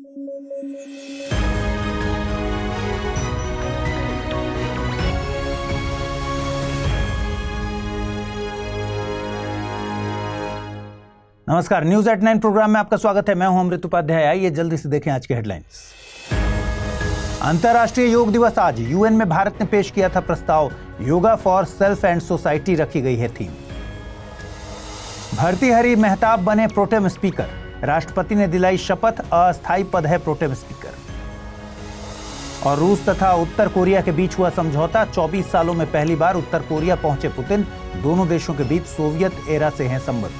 नमस्कार, news at 9 programme में आपका स्वागत है। मैं हूं अमृत उपाध्याय। आइए जल्दी से देखें आज की हेडलाइंस। अंतर्राष्ट्रीय योग दिवस आज। यूएन में भारत ने पेश किया था प्रस्ताव। Yoga for self and society रखी गई है थीम। भर्तृहरि महताब बने प्रोटेम स्पीकर। राष्ट्रपति ने दिलाई शपथ। अस्थायी पद है प्रोटेम स्पीकर। और रूस तथा उत्तर कोरिया के बीच हुआ समझौता। 24 सालों में पहली बार उत्तर कोरिया पहुंचे पुतिन। दोनों देशों के बीच सोवियत एरा से हैं संबंध।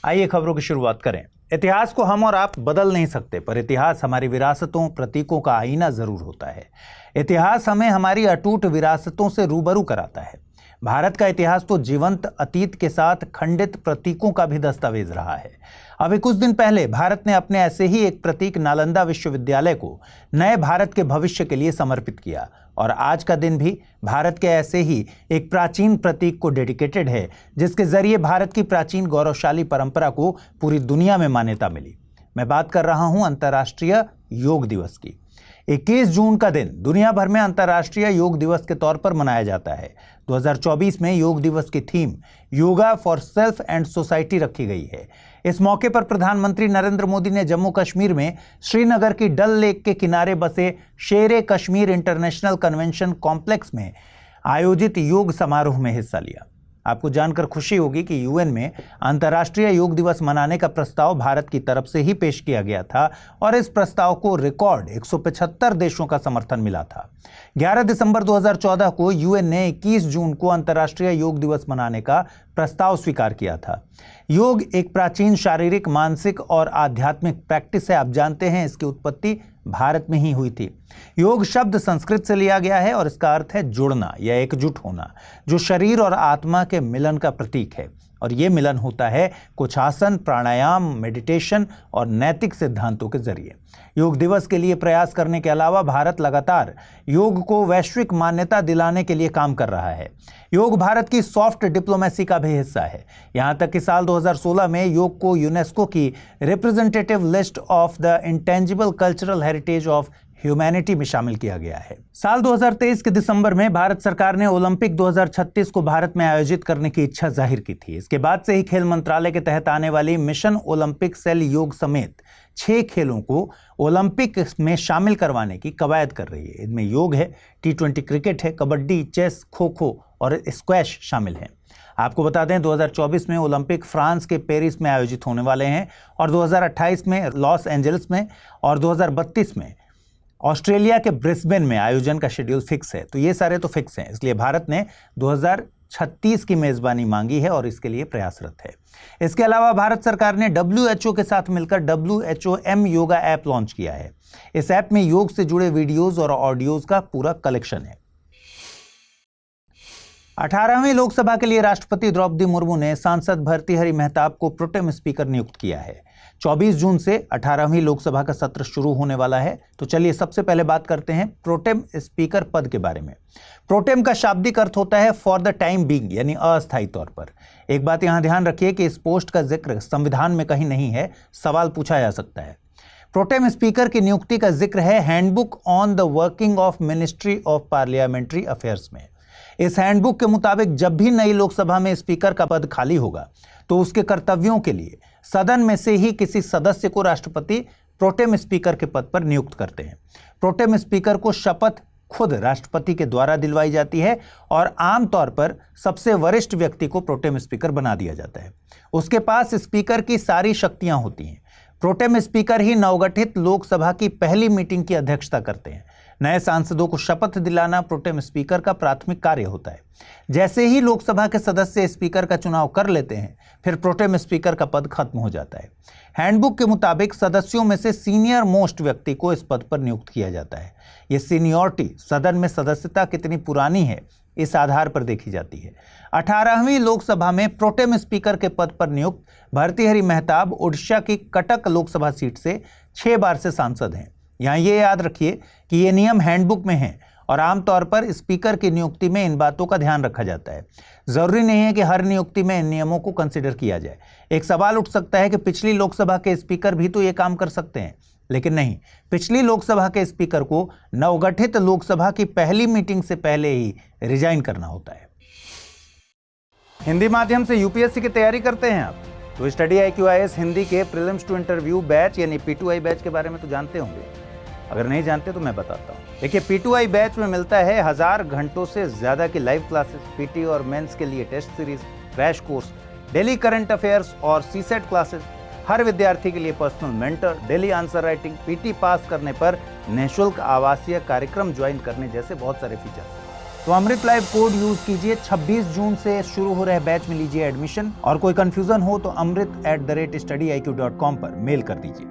आइए खबरों की शुरुआत करें। इतिहास को हम और आप बदल नहीं सकते, पर इतिहास हमारी विरासतों, प्रतीकों का आईना जरूर होता है। इतिहास हमें हमारी अटूट विरासतों से रूबरू कराता है। भारत का इतिहास तो जीवंत अतीत के साथ खंडित प्रतीकों का भी दस्तावेज रहा है। अभी कुछ दिन पहले भारत ने अपने ऐसे ही एक प्रतीक नालंदा विश्वविद्यालय को नए भारत के भविष्य के लिए समर्पित किया, और आज का दिन भी भारत के ऐसे ही एक प्राचीन प्रतीक को डेडिकेटेड है, जिसके जरिए भारत की प्राचीन गौरवशाली परंपरा को पूरी दुनिया में मान्यता मिली। मैं बात कर रहा हूं अंतर्राष्ट्रीय योग दिवस की। 21 जून का दिन दुनिया भर में अंतर्राष्ट्रीय योग दिवस के तौर पर मनाया जाता है। 2024 में योग दिवस की theme yoga for self and society रखी गई है। इस मौके पर प्रधानमंत्री नरेंद्र मोदी ने जम्मू कश्मीर में श्रीनगर की डल लेक के किनारे बसे शेरे कश्मीर इंटरनेशनल कन्वेंशन कॉम्प्लेक्स में आयोजित योग समारोह में हिस्सा लिया। आपको जानकर खुशी होगी कि यूएन में अंतर्राष्ट्रीय योग दिवस मनाने का प्रस्ताव भारत की तरफ से ही पेश किया गया था, और इस प्रस्ताव को रिकॉर्ड 175 देशों का समर्थन मिला था। 11 दिसंबर 2014 को यूएन ने 21 जून को अंतर्राष्ट्रीय योग दिवस मनाने का प्रस्ताव स्वीकार किया था। योग एक प्राचीन शारीरिक, मानसिक और आध्यात्मिक प्रैक्टिस है। आप जानते हैं इसकी उत्पत्ति भारत में ही हुई थी। योग शब्द संस्कृत से लिया गया है और इसका अर्थ है जुड़ना या एकजुट होना, जो शरीर और आत्मा के मिलन का प्रतीक है। और ये मिलन होता है कुछ आसन, प्राणायाम, मेडिटेशन और नैतिक सिद्धांतों के जरिए। योग दिवस के लिए प्रयास करने के अलावा भारत लगातार योग को वैश्विक मान्यता दिलाने के लिए काम कर रहा है। योग भारत की सॉफ्ट डिप्लोमेसी का भी हिस्सा है। यहाँ तक कि साल 2016 में योग को यूनेस्को की representative list of the intangible cultural heritage of humanity में शामिल किया गया है। साल 2023 के दिसंबर में भारत सरकार ने ओलंपिक 2036 को भारत में आयोजित करने की इच्छा जाहिर की थी। इसके बाद से ही खेल मंत्रालय के तहत आने वाली मिशन ओलंपिक सेल योग समेत 6 खेलों को ओलंपिक में शामिल करवाने की कवायद कर रही है। इनमें योग है, T20 क्रिकेट है, कबड्डी, चेस, खो खो और स्क्वैश शामिल हैं। आपको बता दें 2024 में ओलंपिक फ्रांस के पेरिस में आयोजित होने वाले हैं, और 2028 में लॉस एंजल्स में, और 2032 में ऑस्ट्रेलिया के ब्रिस्बेन में आयोजन का शेड्यूल फिक्स है। तो ये सारे तो फिक्स हैं, इसलिए भारत ने 2036 की मेजबानी मांगी है और इसके लिए प्रयासरत है। इसके अलावा भारत सरकार ने WHO के साथ मिलकर WHOM योगा ऐप लॉन्च किया है। इस ऐप में योग से जुड़े वीडियोज और ऑडियोज का पूरा कलेक्शन है। 18वीं लोकसभा के लिए राष्ट्रपति द्रौपदी मुर्मू ने सांसद भर्तृहरि महताब को प्रोटेम स्पीकर नियुक्त किया है। 24 जून से 18वीं लोकसभा का सत्र शुरू होने वाला है। तो चलिए सबसे पहले बात करते हैं प्रोटेम स्पीकर पद के बारे में। प्रोटेम का शाब्दिक अर्थ होता है फॉर द टाइम बीइंग, यानी अस्थायी तौर पर। एक बात यहां ध्यान रखिए कि इस पोस्ट का जिक्र संविधान में कहीं नहीं है, सवाल पूछा जा सकता है। प्रोटेम स्पीकर की नियुक्ति का जिक्र है handbook on the working of ministry of parliamentary affairs में। इस हैंडबुक के मुताबिक जब भी नई लोकसभा में स्पीकर का पद खाली होगा, तो उसके कर्तव्यों के लिए सदन में से ही किसी सदस्य को राष्ट्रपति प्रोटेम स्पीकर के पद पर नियुक्त करते हैं। प्रोटेम स्पीकर को शपथ खुद राष्ट्रपति के द्वारा दिलवाई जाती है, और आमतौर पर सबसे वरिष्ठ व्यक्ति को प्रोटेम स्पीकर बना दिया जाता है। उसके पास स्पीकर की सारी शक्तियां होती हैं। प्रोटेम स्पीकर ही नवगठित लोकसभा की पहली मीटिंग की अध्यक्षता करते हैं। नए सांसदों को शपथ दिलाना प्रोटेम स्पीकर का प्राथमिक कार्य होता है। जैसे ही लोकसभा के सदस्य स्पीकर का चुनाव कर लेते हैं, फिर प्रोटेम स्पीकर का पद खत्म हो जाता है। हैंडबुक के मुताबिक सदस्यों में से सीनियर मोस्ट व्यक्ति को इस पद पर नियुक्त किया जाता है। ये सीनियरिटी सदन में सदस्यता कितनी पुरानी है, इस आधार पर देखी जाती है। 18वीं लोकसभा में प्रोटेम स्पीकर के पद पर नियुक्त भर्तृहरि महताब उड़ीसा की कटक लोकसभा सीट से 6 बार से सांसद हैं। यहाँ ये याद रखिए कि ये नियम हैंडबुक में हैं और आमतौर पर स्पीकर की नियुक्ति में इन बातों का ध्यान रखा जाता है। जरूरी नहीं है कि हर नियुक्ति में इन नियमों को कंसिडर किया जाए। एक सवाल उठ सकता है कि पिछली लोकसभा के स्पीकर भी तो ये काम कर सकते हैं, लेकिन नहीं, पिछली लोकसभा के स्पीकर को नवगठित लोकसभा की पहली मीटिंग से पहले ही रिजाइन करना होता है। हिंदी माध्यम से यूपीएससी की तैयारी करते हैं आप, तो स्टडी IQ-IAS हिंदी के प्रीलिम्स टू इंटरव्यू बैच यानी P2I बैच के बारे में तो जानते होंगे। अगर नहीं जानते तो मैं बताता हूँ। देखिए, P2I बैच में मिलता है 1000 घंटों से ज्यादा की लाइव क्लासेस, पीटी और मेंस के लिए test series, crash course, daily current affairs और सीसेट क्लासेस, हर विद्यार्थी के लिए personal mentor, daily answer writing, PT pass करने पर निःशुल्क आवासीय कार्यक्रम ज्वाइन करने जैसे बहुत सारे फीचर्स। तो अमृत लाइव कोड यूज कीजिए। 26 जून से शुरू हो रहे बैच में लीजिए एडमिशन, और कोई कंफ्यूजन हो तो amrit@studiiq.com पर मेल कर दीजिए।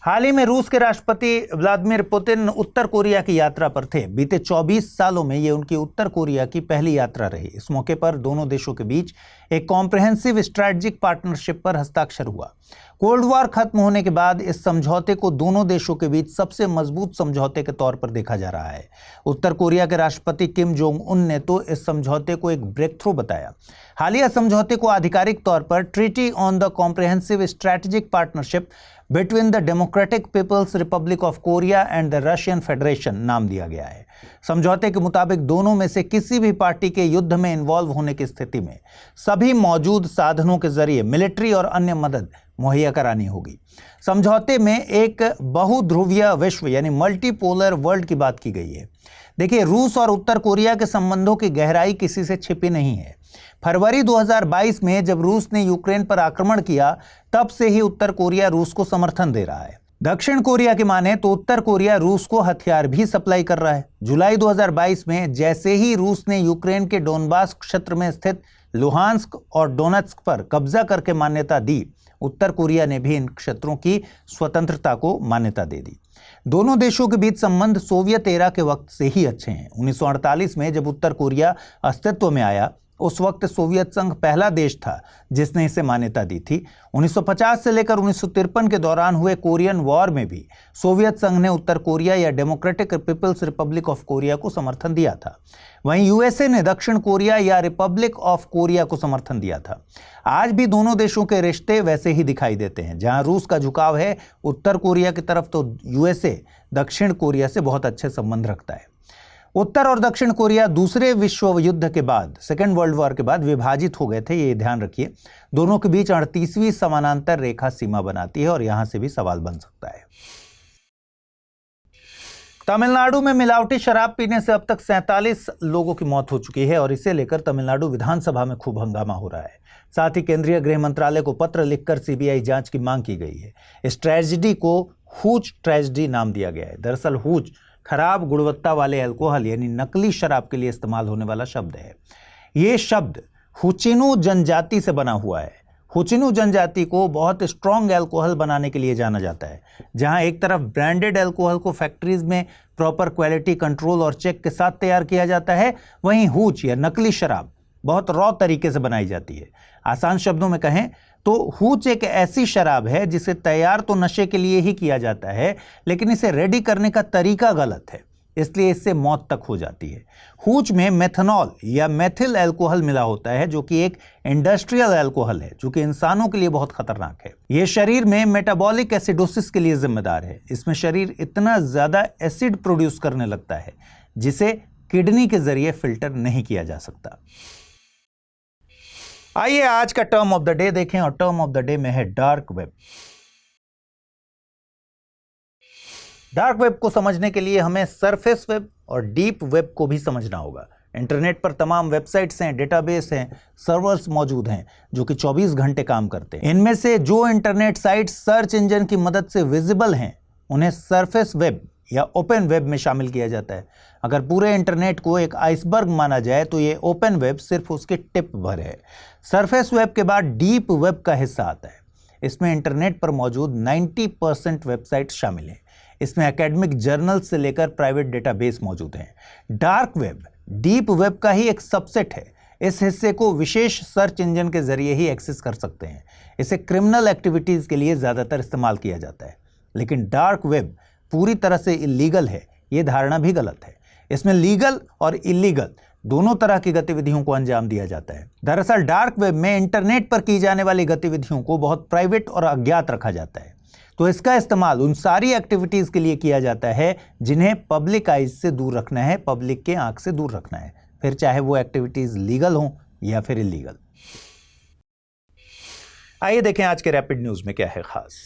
हाल ही में रूस के राष्ट्रपति व्लादिमीर पुतिन उत्तर कोरिया की यात्रा पर थे। बीते 24 सालों में ये उनकी उत्तर कोरिया की पहली यात्रा रही। इस मौके पर दोनों देशों के बीच एक कॉम्प्रिहेंसिव स्ट्रैटेजिक पार्टनरशिप पर हस्ताक्षर हुआ। कोल्ड वॉर खत्म होने के बाद इस समझौते को दोनों देशों के बीच सबसे मजबूत समझौते के तौर पर देखा जा रहा है। उत्तर कोरिया के राष्ट्रपति किम जोंग उन ने तो इस समझौते को एक ब्रेक थ्रू बताया। हालिया समझौते को आधिकारिक तौर पर treaty on the comprehensive strategic partnership between the democratic people's republic of Korea and the Russian federation नाम दिया गया है। समझौते के मुताबिक दोनों में से किसी भी पार्टी के युद्ध में इन्वॉल्व होने की स्थिति में सभी मौजूद साधनों के जरिए मिलिट्री और अन्य मदद मुहैया करानी होगी। समझौते में एक बहुध्रुवीय विश्व यानी मल्टीपोलर वर्ल्ड की बात की गई है। देखिए, रूस और उत्तर कोरिया के संबंधों की गहराई किसी से छिपी नहीं है। फरवरी 2022 में जब रूस ने यूक्रेन पर आक्रमण किया, तब से ही उत्तर कोरिया रूस को समर्थन दे रहा है। दक्षिण कोरिया की माने तो उत्तर कोरिया रूस को हथियार भी सप्लाई कर रहा है। जुलाई 2022 में जैसे ही रूस ने यूक्रेन के डोनबास क्षेत्र में स्थित लुहांस्क और डोनेत्स्क पर कब्जा करके मान्यता दी, उत्तर कोरिया ने भी इन क्षेत्रों की स्वतंत्रता को मान्यता दे दी। दोनों देशों के बीच संबंध सोवियत एरा के वक्त से ही अच्छे हैं। 1948 में जब उत्तर कोरिया अस्तित्व में आया, उस वक्त सोवियत संघ पहला देश था जिसने इसे मान्यता दी थी। 1950 से लेकर 1953 के दौरान हुए कोरियन वॉर में भी सोवियत संघ ने उत्तर कोरिया या democratic people's republic of Korea को समर्थन दिया था। वहीं यूएसए ने दक्षिण कोरिया या रिपब्लिक ऑफ कोरिया को समर्थन दिया था। आज भी दोनों देशों के रिश्ते वैसे ही दिखाई देते हैं। जहां रूस का झुकाव है उत्तर कोरिया की तरफ, तो यूएसए दक्षिण कोरिया से बहुत अच्छे संबंध रखता है। उत्तर और दक्षिण कोरिया दूसरे विश्व युद्ध के बाद, सेकेंड वर्ल्ड वॉर के बाद विभाजित हो गए थे, ये ध्यान रखिए। दोनों के बीच 38वीं समानांतर रेखा सीमा बनाती है और यहां से भी सवाल बन सकता है। तमिलनाडु में मिलावटी शराब पीने से अब तक 47 लोगों की मौत हो चुकी है और इसे लेकर तमिलनाडु विधानसभा में खूब हंगामा हो रहा है। साथ ही केंद्रीय गृह मंत्रालय को पत्र लिखकर सीबीआई जांच की मांग की गई है। इस ट्रेजेडी को हूच ट्रेजेडी नाम दिया गया है। दरअसल हूच खराब गुणवत्ता वाले अल्कोहल यानी नकली शराब के लिए इस्तेमाल होने वाला शब्द है। ये शब्द हुचिनू जनजाति से बना हुआ है। हुचिनू जनजाति को बहुत स्ट्रॉन्ग अल्कोहल बनाने के लिए जाना जाता है। जहां एक तरफ ब्रांडेड अल्कोहल को फैक्ट्रीज में प्रॉपर क्वालिटी कंट्रोल और चेक के साथ तैयार किया जाता है, वहीं हूच या नकली शराब बहुत रॉ तरीके से बनाई जाती है। आसान शब्दों में कहें तो हूच एक ऐसी शराब है जिसे तैयार तो नशे के लिए ही किया जाता है, लेकिन इसे रेडी करने का तरीका गलत है, इसलिए इससे मौत तक हो जाती है। हूच में मेथनॉल या मेथिल अल्कोहल मिला होता है, जो कि एक इंडस्ट्रियल अल्कोहल है, जो कि इंसानों के लिए बहुत खतरनाक है। यह शरीर में मेटाबॉलिक एसिडोसिस के लिए जिम्मेदार है। इसमें शरीर इतना ज्यादा एसिड प्रोड्यूस करने लगता है जिसे किडनी के जरिए फिल्टर नहीं किया जा सकता। आइए आज का टर्म ऑफ द डे देखें, और टर्म ऑफ द डे में है डार्क वेब। डार्क वेब को समझने के लिए हमें सरफेस वेब और डीप वेब को भी समझना होगा। इंटरनेट पर तमाम वेबसाइट्स हैं, डेटाबेस हैं, सर्वर्स मौजूद हैं जो कि 24 घंटे काम करते हैं। इनमें से जो इंटरनेट साइट्स सर्च इंजन की मदद से विजिबल हैं, उन्हें सरफेस वेब या ओपन वेब में शामिल किया जाता है। अगर पूरे इंटरनेट को एक आइसबर्ग माना जाए तो ये ओपन वेब सिर्फ उसके टिप भर है। सरफेस वेब के बाद डीप वेब का हिस्सा आता है। इसमें इंटरनेट पर मौजूद 90% वेबसाइट शामिल हैं। इसमें एकेडमिक जर्नल से लेकर प्राइवेट डेटाबेस मौजूद हैं। डार्क वेब डीप वेब का ही एक सबसेट है। इस हिस्से को विशेष सर्च इंजन के जरिए ही एक्सेस कर सकते हैं। इसे क्रिमिनल एक्टिविटीज के लिए ज्यादातर इस्तेमाल किया जाता है। लेकिन डार्क वेब पूरी तरह से इलीगल है, ये धारणा भी गलत है। इसमें लीगल और इलीगल दोनों तरह की गतिविधियों को अंजाम दिया जाता है। दरअसल डार्क वेब में इंटरनेट पर की जाने वाली गतिविधियों को बहुत प्राइवेट और अज्ञात रखा जाता है, तो इसका इस्तेमाल उन सारी एक्टिविटीज के लिए किया जाता है जिन्हें पब्लिक आइज से दूर रखना है, पब्लिक के आंख से दूर रखना है, फिर चाहे वो एक्टिविटीज लीगल हो या फिर इलीगल। आइए देखें आज के रैपिड न्यूज में क्या है खास।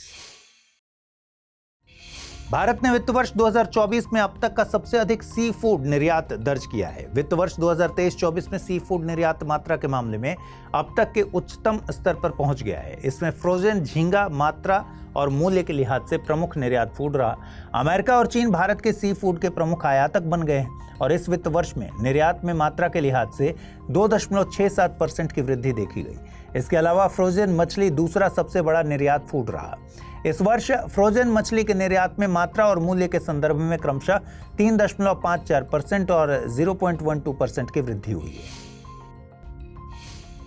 भारत ने वित्त वर्ष 2024 में अब तक का सबसे अधिक सी फूड निर्यात दर्ज किया है। वित्त वर्ष 2023-24 में सी फूड निर्यात मात्रा के मामले में अब तक के उच्चतम स्तर पर पहुंच गया है। इसमें फ्रोजन झींगा मात्रा और मूल्य के लिहाज से प्रमुख निर्यात फूड रहा। अमेरिका और चीन भारत के सी फूड के प्रमुख आयातक बन गए हैं और इस वित्त वर्ष में निर्यात में मात्रा के लिहाज से 2.67% की वृद्धि देखी गई। इसके अलावा फ्रोजन मछली दूसरा सबसे बड़ा निर्यात फूड रहा। इस वर्ष फ्रोजन मछली के निर्यात में मात्रा और मूल्य के संदर्भ में क्रमशः 3.54% और 0.12% की वृद्धि हुई है।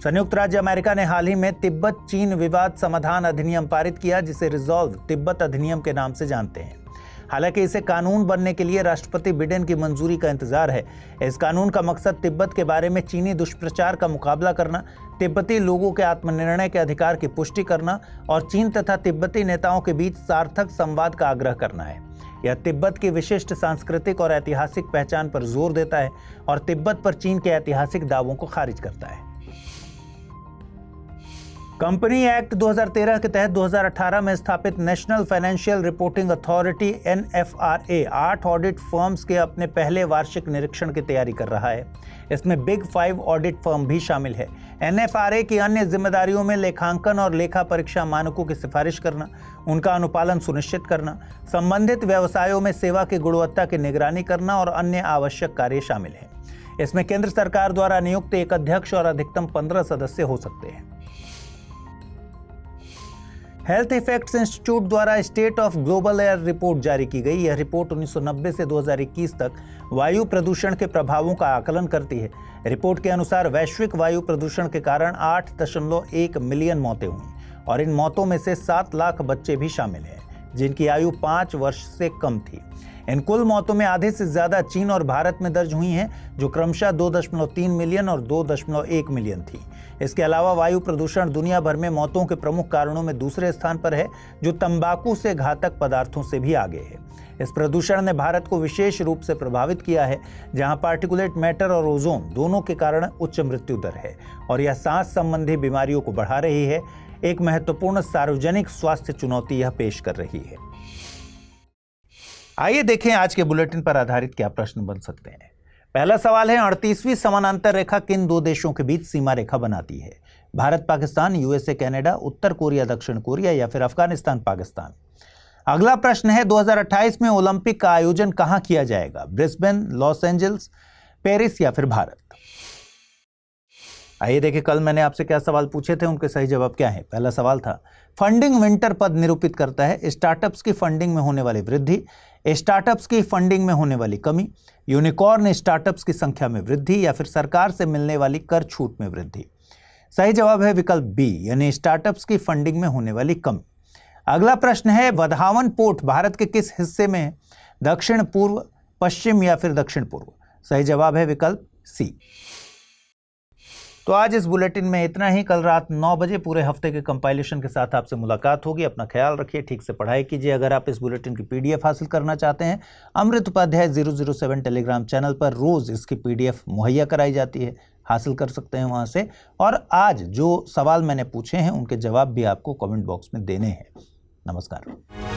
संयुक्त राज्य अमेरिका ने हाल ही में तिब्बत चीन विवाद समाधान अधिनियम पारित किया, जिसे रिजॉल्व तिब्बत अधिनियम के नाम से जानते हैं। हालांकि इसे कानून बनने के लिए राष्ट्रपति बिडेन की मंजूरी का इंतजार है। इस कानून का मकसद तिब्बत के बारे में चीनी दुष्प्रचार का मुकाबला करना, तिब्बती लोगों के आत्मनिर्णय के अधिकार की पुष्टि करना और चीन तथा तिब्बती नेताओं के बीच सार्थक संवाद का आग्रह करना है। यह तिब्बत की विशिष्ट सांस्कृतिक और ऐतिहासिक पहचान पर जोर देता है और तिब्बत पर चीन के ऐतिहासिक दावों को खारिज करता है। कंपनी एक्ट 2013 के तहत 2018 में स्थापित national financial reporting authority NFRA 8 audit firms के अपने पहले वार्षिक निरीक्षण की तैयारी कर रहा है। इसमें बिग 5 ऑडिट फर्म भी शामिल है। NFRA की अन्य जिम्मेदारियों में लेखांकन और लेखा परीक्षा मानकों की सिफारिश करना, उनका अनुपालन सुनिश्चित करना, संबंधित व्यवसायों में सेवा की गुणवत्ता की निगरानी करना और अन्य आवश्यक कार्य शामिल हैं। इसमें केंद्र सरकार द्वारा नियुक्त एक अध्यक्ष और अधिकतम 15 सदस्य हो सकते हैं। हेल्थ इफेक्ट्स इंस्टीट्यूट द्वारा state of global air report जारी की गई। यह रिपोर्ट 1990 से 2021 तक वायु प्रदूषण के प्रभावों का आकलन करती है। रिपोर्ट के अनुसार वैश्विक वायु प्रदूषण के कारण 8.1 मिलियन मौतें हुई और इन मौतों में से 7 लाख बच्चे भी शामिल हैं, जिनकी आयु 5 वर्ष से कम थी। इन कुल मौतों में आधे से ज्यादा चीन और भारत में दर्ज हुई हैं, जो क्रमशः 2.3 मिलियन और 2.1 मिलियन थी। इसके अलावा वायु प्रदूषण दुनिया भर में मौतों के प्रमुख कारणों में दूसरे स्थान पर है, जो तंबाकू से घातक पदार्थों से भी आगे है। इस प्रदूषण ने भारत को विशेष रूप से प्रभावित किया है, जहां पार्टिकुलेट मैटर और ओजोन दोनों के कारण उच्च मृत्यु दर है और यह सांस संबंधी बीमारियों को बढ़ा रही है। एक महत्वपूर्ण सार्वजनिक स्वास्थ्य चुनौती यह पेश कर रही है। आइए देखें आज के बुलेटिन पर आधारित क्या प्रश्न बन सकते हैं। पहला सवाल है, 38वीं समानांतर रेखा किन दो देशों के बीच सीमा रेखा बनाती है? भारत पाकिस्तान, USA कनाडा, उत्तर कोरिया दक्षिण कोरिया या फिर अफगानिस्तान पाकिस्तान। अगला प्रश्न है, 2028 में ओलंपिक का आयोजन कहां किया जाएगा? ब्रिस्बेन, लॉस एंजल्स, पेरिस या फिर भारत। आइए देखिए कल मैंने आपसे क्या सवाल पूछे थे, उनके सही जवाब क्या है। पहला सवाल था, फंडिंग विंटर पद निरूपित करता है स्टार्टअप्स की फंडिंग में होने वाली वृद्धि, स्टार्टअप्स की फंडिंग में होने वाली कमी, यूनिकॉर्न स्टार्टअप्स की संख्या में वृद्धि या फिर सरकार से मिलने वाली कर छूट में वृद्धि। सही जवाब है विकल्प बी, यानी स्टार्टअप्स की फंडिंग में होने वाली कमी। अगला प्रश्न है, वधावन पोर्ट भारत के किस हिस्से में है? दक्षिण पूर्व, पश्चिम या फिर दक्षिण पूर्व। सही जवाब है विकल्प सी। तो आज इस बुलेटिन में इतना ही। कल रात 9 बजे पूरे हफ्ते के कंपाइलेशन के साथ आपसे मुलाकात होगी। अपना ख्याल रखिए, ठीक से पढ़ाई कीजिए। अगर आप इस बुलेटिन की PDF हासिल करना चाहते हैं, अमृत उपाध्याय 007 टेलीग्राम चैनल पर रोज इसकी PDF मुहैया कराई जाती है, हासिल कर सकते हैं वहां से। और आज जो सवाल मैंने पूछे हैं उनके जवाब भी आपको कमेंट बॉक्स में देने हैं। नमस्कार।